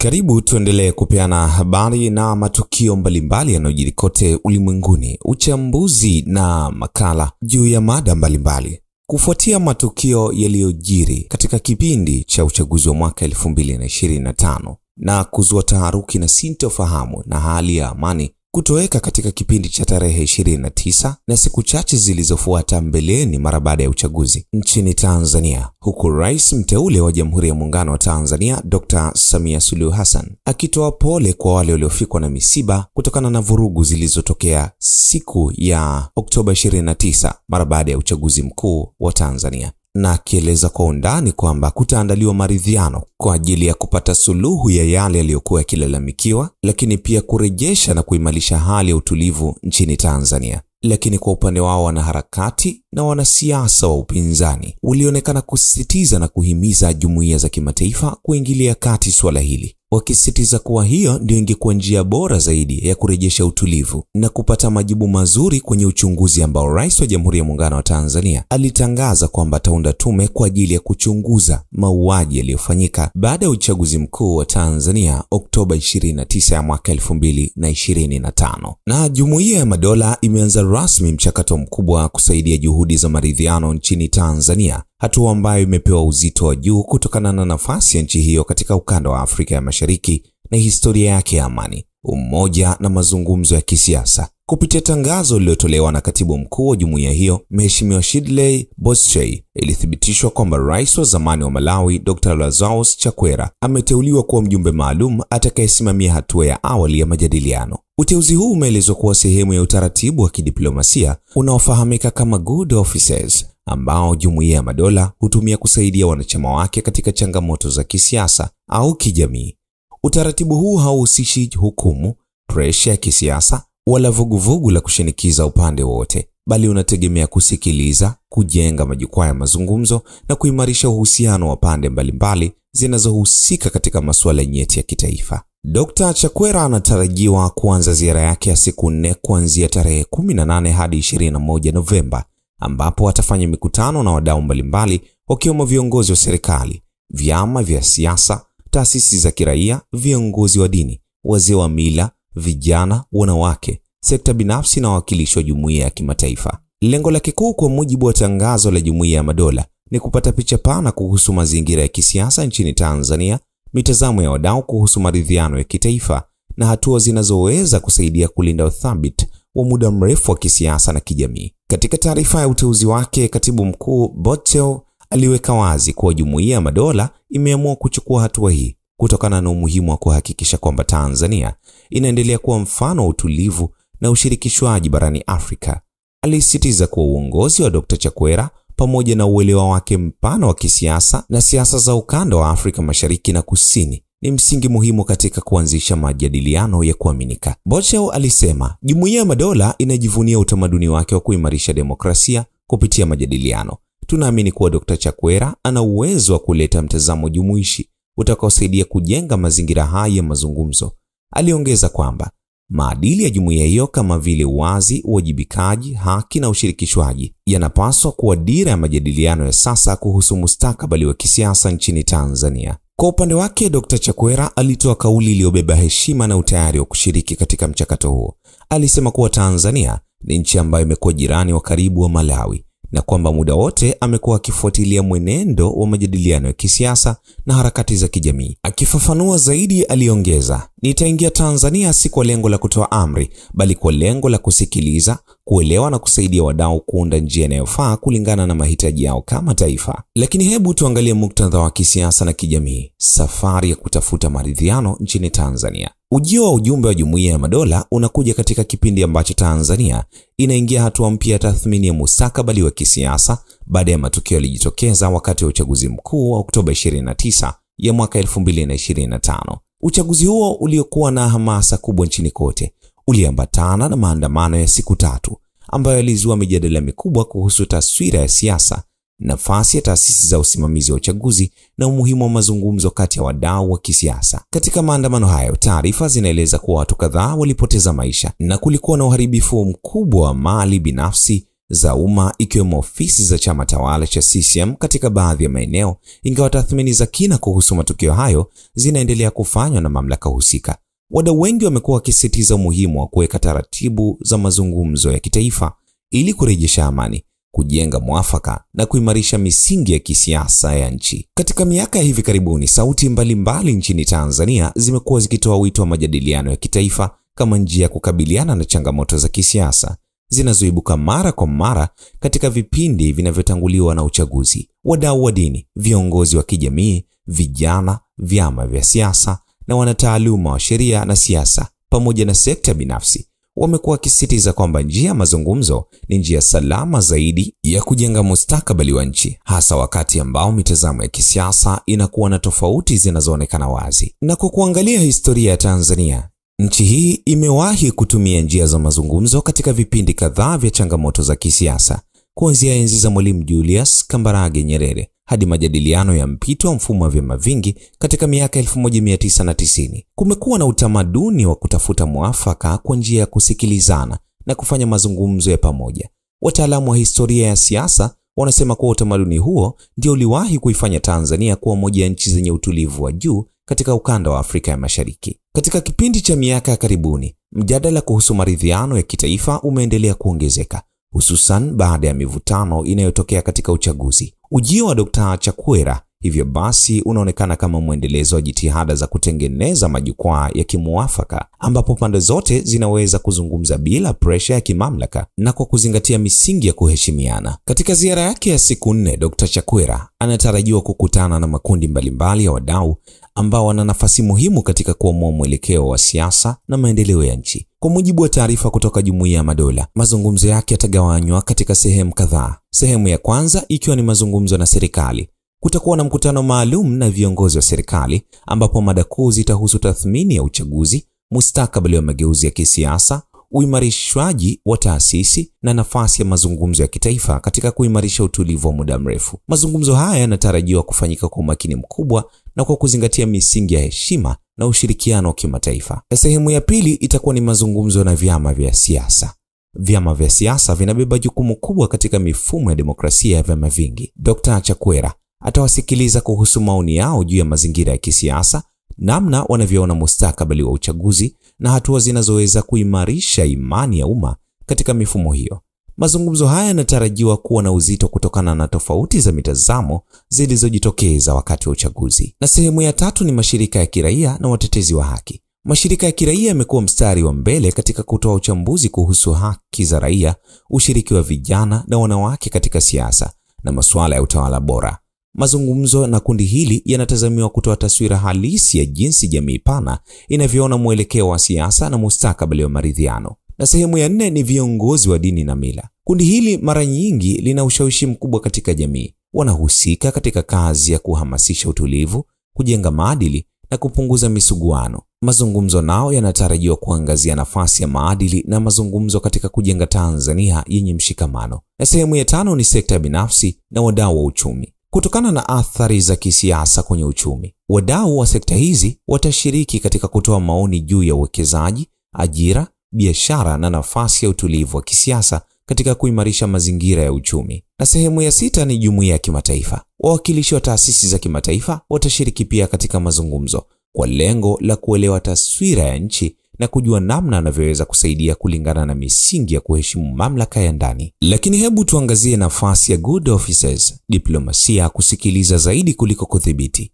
Karibu tuendelee kupeana habari na matukio mbalimbali yanayojiri kote ulimwenguni, uchambuzi na makala juu ya mada mbalimbali. Kufuatia matukio yaliyojiri katika kipindi cha uchaguzi wa mwaka 2025 na kuzua taharuki na sintofahamu na hali ya amani kutoweka katika kipindi cha tarehe 29 na siku chache zilizofuata mbeleni mara baada ya uchaguzi nchini Tanzania, huku Rais mteule wa Jamhuri ya Muungano wa Tanzania Dr. Samia Suluhu Hassan akitoa pole kwa wale waliofikwa na misiba kutokana na vurugu zilizotokea siku ya Oktoba 29 mara baada ya uchaguzi mkuu wa Tanzania, na akieleza kwa undani kwamba kutaandaliwa maridhiano kwa ajili ya kupata suluhu ya yale yaliyokuwa yakilalamikiwa, lakini pia kurejesha na kuimarisha hali ya utulivu nchini Tanzania. Lakini kwa upande wao wanaharakati na wanasiasa wa upinzani walionekana kusisitiza na kuhimiza jumuiya za kimataifa kuingilia kati swala hili, wakisisitiza kuwa hiyo ndio ingekuwa njia bora zaidi ya kurejesha utulivu na kupata majibu mazuri kwenye uchunguzi ambao Rais wa Jamhuri ya Muungano wa Tanzania alitangaza kwamba ataunda tume kwa ajili ya kuchunguza mauaji yaliyofanyika baada ya uchaguzi mkuu wa Tanzania Oktoba 29 ya mwaka 2025. Na Jumuiya ya Madola imeanza rasmi mchakato mkubwa kusaidia juhudi za maridhiano nchini Tanzania, hatua ambayo imepewa uzito wa juu kutokana na nafasi ya nchi hiyo katika ukanda wa Afrika ya Mashariki na historia yake ya amani, umoja na mazungumzo ya kisiasa. Kupitia tangazo lililotolewa na Katibu Mkuu wa jumuiya hiyo, Mheshimiwa Shidley Bostrey, ilithibitishwa kwamba Rais wa zamani wa Malawi Dr. Lazarus Chakwera ameteuliwa kuwa mjumbe maalum atakayesimamia hatua ya awali ya majadiliano. Uteuzi huu umeelezwa kuwa sehemu ya utaratibu wa kidiplomasia unaofahamika kama Good Offices, ambao Jumuiya ya Madola hutumia kusaidia wanachama wake katika changamoto za kisiasa au kijamii. Utaratibu huu hauhusishi hukumu, presha ya kisiasa wala vuguvugu la kushinikiza upande wote, bali unategemea kusikiliza, kujenga majukwaa ya mazungumzo na kuimarisha uhusiano wa pande mbalimbali zinazohusika katika masuala nyeti ya kitaifa. Dr. Chakwera anatarajiwa kuanza ziara yake ya siku 4 kuanzia tarehe 18 hadi 21 Novemba, ambapo atafanya mikutano na wadau mbalimbali wakiwemo viongozi wa serikali, vyama vya siasa, taasisi za kiraia, viongozi wa dini, wazee wa mila, vijana, wanawake, sekta binafsi na wawakilishi wa jumuiya ya kimataifa. Lengo lake kuu kwa mujibu wa tangazo la Jumuiya ya Madola ni kupata picha pana kuhusu mazingira ya kisiasa nchini Tanzania, mitazamo ya wadau kuhusu maridhiano ya kitaifa na hatua zinazoweza kusaidia kulinda uthabiti wa muda mrefu wa kisiasa na kijamii. Katika taarifa ya uteuzi wake, Katibu Mkuu Bostrey aliweka wazi kuwa Jumuiya ya Madola imeamua kuchukua hatua hii kutokana na umuhimu wa kuhakikisha kwamba Tanzania inaendelea kuwa mfano wa utulivu na ushirikishwaji barani Afrika. Alisisitiza kuwa uongozi wa Dr. Chakwera pamoja na uelewa wake mpana wa kisiasa na siasa za ukanda wa Afrika Mashariki na Kusini ni msingi muhimu katika kuanzisha majadiliano ya kuaminika. Bostrey alisema Jumuiya ya Madola inajivunia utamaduni wake wa kuimarisha demokrasia kupitia majadiliano. Tunaamini kuwa Dr. Chakwera ana uwezo wa kuleta mtazamo jumuishi utakaosaidia kujenga mazingira haya ya mazungumzo. Aliongeza kwamba maadili ya jumuiya hiyo kama vile uwazi, uwajibikaji, haki na ushirikishwaji yanapaswa kuwa dira ya majadiliano ya sasa kuhusu mustakabali wa kisiasa nchini Tanzania. Kwa upande wake, Dr. Chakwera alitoa kauli iliyobeba heshima na utayari wa kushiriki katika mchakato huo. Alisema kuwa Tanzania ni nchi ambayo imekuwa jirani wa karibu wa Malawi na kwamba muda wote amekuwa akifuatilia mwenendo wa majadiliano ya kisiasa na harakati za kijamii. Akifafanua zaidi, aliongeza, nitaingia Tanzania si kwa lengo la kutoa amri, bali kwa lengo la kusikiliza, kuelewa na kusaidia wadau kuunda njia inayofaa kulingana na mahitaji yao kama taifa. Lakini hebu tuangalie muktadha wa kisiasa na kijamii. Safari ya kutafuta maridhiano nchini Tanzania. Ujio wa ujumbe wa Jumuiya ya Madola unakuja katika kipindi ambacho Tanzania inaingia hatua mpya ya tathmini ya mustakabali wa kisiasa baada ya matukio yaliyojitokeza wakati wa uchaguzi mkuu wa Oktoba 29 ya mwaka 2025. Uchaguzi huo uliokuwa na hamasa kubwa nchini kote uliambatana na maandamano ya siku 3 ambayo yalizua mijadala mikubwa kuhusu taswira ya siasa, nafasi ya taasisi za usimamizi wa uchaguzi na umuhimu wa mazungumzo kati ya wadau wa kisiasa. Katika maandamano hayo, taarifa zinaeleza kuwa watu kadhaa walipoteza maisha na kulikuwa na uharibifu mkubwa wa mali binafsi za umma ikiwemo ofisi za chama tawala cha CCM katika baadhi ya maeneo, ingawa tathmini za kina kuhusu matukio hayo zinaendelea kufanywa na mamlaka husika. Wadau wengi wamekuwa wakisisitiza umuhimu wa kuweka taratibu za mazungumzo ya kitaifa ili kurejesha amani, kujenga mwafaka na kuimarisha misingi ya kisiasa ya nchi. Katika miaka ya hivi karibuni, sauti mbalimbali nchini Tanzania zimekuwa zikitoa wito wa majadiliano ya kitaifa kama njia ya kukabiliana na changamoto za kisiasa zinazoibuka mara kwa mara katika vipindi vinavyotanguliwa na uchaguzi. Wadau wa dini, viongozi wa kijamii, vijana, vyama vya siasa na wanataaluma wa sheria na siasa pamoja na sekta binafsi wamekuwa wakisisitiza kwamba njia ya mazungumzo ni njia salama zaidi ya kujenga mustakabali wa nchi, hasa wakati ambao mitazamo ya kisiasa inakuwa na tofauti zinazoonekana wazi. Na kwa kuangalia historia ya Tanzania, nchi hii imewahi kutumia njia za mazungumzo katika vipindi kadhaa vya changamoto za kisiasa, kuanzia enzi za Mwalimu Julius Kambarage Nyerere hadi majadiliano ya mpito wa mfumo wa vyama vingi katika miaka 1990. Kumekuwa na utamaduni wa kutafuta mwafaka kwa njia ya kusikilizana na kufanya mazungumzo ya pamoja. Wataalamu wa historia ya siasa wanasema kuwa utamaduni huo ndio uliwahi kuifanya Tanzania kuwa moja ya nchi zenye utulivu wa juu katika ukanda wa Afrika ya Mashariki. Katika kipindi cha miaka ya karibuni, mjadala kuhusu maridhiano ya kitaifa umeendelea kuongezeka, hususan baada ya mivutano inayotokea katika uchaguzi. Ujio wa Dr. Chakwera hivyo basi unaonekana kama mwendelezo wa jitihada za kutengeneza majukwaa ya kimuafaka ambapo pande zote zinaweza kuzungumza bila presha ya kimamlaka na kwa kuzingatia misingi ya kuheshimiana. Katika ziara yake ya siku 4, Dr. Chakwera anatarajiwa kukutana na makundi mbalimbali ya wadau ambao wana nafasi muhimu katika kuamua mwelekeo wa siasa na maendeleo ya nchi. Kwa mujibu wa taarifa kutoka Jumuiya ya Madola, mazungumzo yake yatagawanywa katika sehemu kadhaa. Sehemu ya kwanza ikiwa ni mazungumzo na serikali. Kutakuwa na mkutano maalum na viongozi wa serikali ambapo mada kuu zitahusu tathmini ya uchaguzi, mustakabali wa mageuzi ya kisiasa, uimarishwaji wa taasisi na nafasi ya mazungumzo ya kitaifa katika kuimarisha utulivu wa muda mrefu. Mazungumzo haya yanatarajiwa kufanyika kwa umakini mkubwa na kwa kuzingatia misingi ya heshima na ushirikiano wa kimataifa. Sehemu ya pili itakuwa ni mazungumzo na vyama vya siasa. Vyama vya siasa vinabeba jukumu kubwa katika mifumo ya demokrasia ya vyama vingi. Dr. Chakwera atawasikiliza kuhusu maoni yao juu ya mazingira ya kisiasa, namna wanavyoona mustakabali wa uchaguzi na hatua zinazoweza kuimarisha imani ya umma katika mifumo hiyo. Mazungumzo haya yanatarajiwa kuwa na uzito kutokana na tofauti za mitazamo zilizojitokeza wakati wa uchaguzi. Na sehemu ya tatu ni mashirika ya kiraia na watetezi wa haki. Mashirika ya kiraia yamekuwa mstari wa mbele katika kutoa uchambuzi kuhusu haki za raia, ushiriki wa vijana na wanawake katika siasa na masuala ya utawala bora. Mazungumzo na kundi hili yanatazamiwa kutoa taswira halisi ya jinsi jamii pana inavyoona mwelekeo wa siasa na mustakabali wa maridhiano. Na sehemu ya 4 ni viongozi wa dini na mila. Kundi hili mara nyingi lina ushawishi mkubwa katika jamii. Wanahusika katika kazi ya kuhamasisha utulivu, kujenga maadili na kupunguza misuguano. Mazungumzo nao yanatarajiwa kuangazia nafasi ya maadili na mazungumzo katika kujenga Tanzania yenye mshikamano. Na sehemu ya 5 ni sekta binafsi na wadau wa uchumi. Kutokana na athari za kisiasa kwenye uchumi, wadau wa sekta hizi watashiriki katika kutoa maoni juu ya uwekezaji, ajira, biashara na nafasi ya utulivu wa kisiasa katika kuimarisha mazingira ya uchumi. Na sehemu ya 6 ni jumuiya ya kimataifa. Wawakilishi wa taasisi za kimataifa watashiriki pia katika mazungumzo kwa lengo la kuelewa taswira ya nchi na kujua namna anavyoweza kusaidia kulingana na misingi ya kuheshimu mamlaka ya ndani. Lakini hebu tuangazie nafasi ya good offices, diplomasia, kusikiliza zaidi kuliko kudhibiti.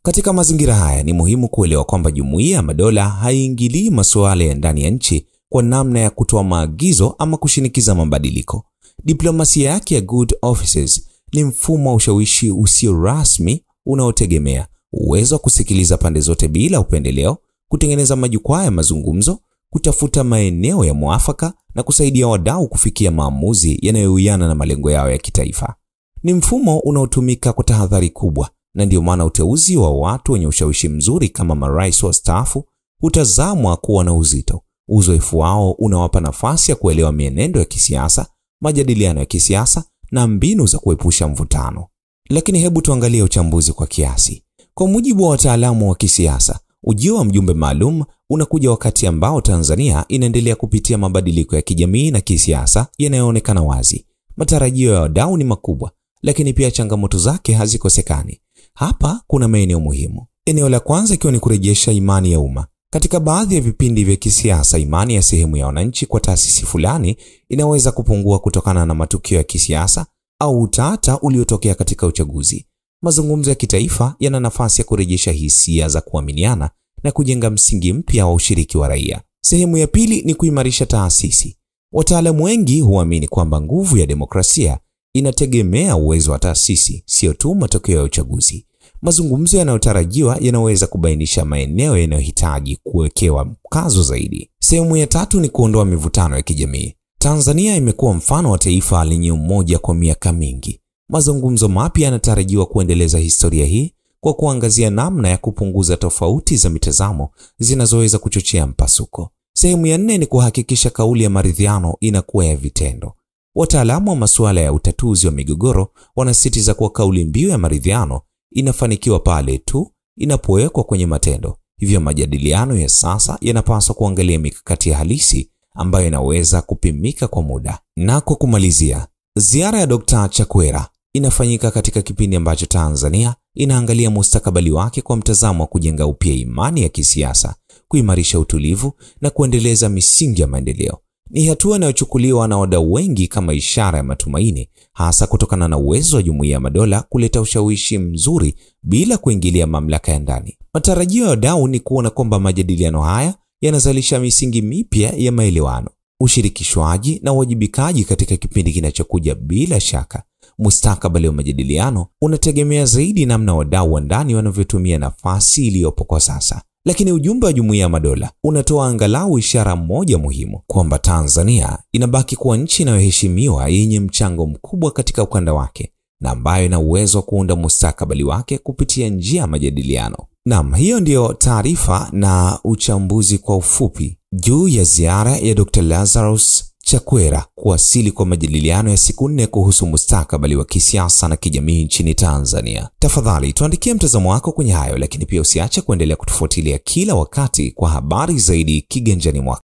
Katika mazingira haya ni muhimu kuelewa kwamba Jumuiya ya Madola haiingilii masuala ya ndani ya nchi kwa namna ya kutoa maagizo ama kushinikiza mabadiliko. Diplomasia yake ya good offices ni mfumo wa ushawishi usio rasmi unaotegemea uwezo wa kusikiliza pande zote bila upendeleo, kutengeneza majukwaa ya mazungumzo, kutafuta maeneo ya muafaka na kusaidia wadau kufikia maamuzi yanayowiana na malengo yao ya kitaifa. Ni mfumo unaotumika kwa tahadhari kubwa, na ndio maana uteuzi wa watu wenye ushawishi mzuri kama marais wastaafu hutazamwa kuwa na uzito. Uzoefu wao unawapa nafasi ya kuelewa mienendo ya kisiasa, majadiliano ya kisiasa na mbinu za kuepusha mvutano. Lakini hebu tuangalie uchambuzi kwa kiasi. Kwa mujibu wa wataalamu wa kisiasa, ujio wa mjumbe maalum unakuja wakati ambao Tanzania inaendelea kupitia mabadiliko ya kijamii na kisiasa yanayoonekana wazi. Matarajio ya wadau ni makubwa, lakini pia changamoto zake hazikosekani. Hapa kuna maeneo muhimu. Eneo la kwanza ikiwa ni kurejesha imani ya umma. Katika baadhi ya vipindi vya kisiasa, imani ya sehemu ya wananchi kwa taasisi fulani inaweza kupungua kutokana na matukio ya kisiasa au utata uliotokea katika uchaguzi. Mazungumzo ya kitaifa yana nafasi ya kurejesha hisia za kuaminiana na kujenga msingi mpya wa ushiriki wa raia. Sehemu ya pili ni kuimarisha taasisi. Wataalamu wengi huamini kwamba nguvu ya demokrasia inategemea uwezo wa taasisi, sio tu matokeo ya uchaguzi. Mazungumzo yanayotarajiwa yanaweza kubainisha maeneo yanayohitaji kuwekewa mkazo zaidi. Sehemu ya tatu ni kuondoa mivutano ya kijamii. Tanzania imekuwa mfano wa taifa lenye umoja kwa miaka mingi. Mazungumzo mapya yanatarajiwa kuendeleza historia hii kwa kuangazia namna ya kupunguza tofauti za mitazamo zinazoweza kuchochea mpasuko. Sehemu ya 4 ni kuhakikisha kauli ya maridhiano inakuwa ya vitendo. Wataalamu wa masuala ya utatuzi wa migogoro wanasisitiza kuwa kauli mbiu ya maridhiano inafanikiwa pale tu inapowekwa kwenye matendo. Hivyo majadiliano ya sasa yanapaswa kuangalia mikakati halisi ambayo inaweza kupimika kwa muda. Na kwa kumalizia, ziara ya Dr. Chakwera inafanyika katika kipindi ambacho Tanzania inaangalia mustakabali wake kwa mtazamo wa kujenga upya imani ya kisiasa, kuimarisha utulivu na kuendeleza misingi ya maendeleo. Ni hatua inayochukuliwa na wadau wengi kama ishara ya matumaini, hasa kutokana na uwezo wa Jumuiya ya Madola kuleta ushawishi mzuri bila kuingilia mamlaka ya ndani. Matarajio ya wadau ni kuona kwamba majadiliano haya yanazalisha misingi mipya ya maelewano, ushirikishwaji na uwajibikaji katika kipindi kinachokuja. Bila shaka, mustakabali wa majadiliano unategemea zaidi namna wadau wa ndani wanavyotumia nafasi iliyopo kwa sasa. Lakini ujumbe wa Jumuiya ya Madola unatoa angalau ishara moja muhimu, kwamba Tanzania inabaki kuwa nchi inayoheshimiwa yenye mchango mkubwa katika ukanda wake na ambayo ina uwezo wa kuunda mustakabali wake kupitia njia ya majadiliano. Naam, hiyo ndiyo taarifa na uchambuzi kwa ufupi juu ya ziara ya Dr. Lazarus Chakwera kuwasili kwa majadiliano ya siku 4 kuhusu mustakabali wa kisiasa na kijamii nchini Tanzania. Tafadhali tuandikie mtazamo wako kwenye hayo, lakini pia usiache kuendelea kutufuatilia kila wakati kwa habari zaidi kiganjani mwako.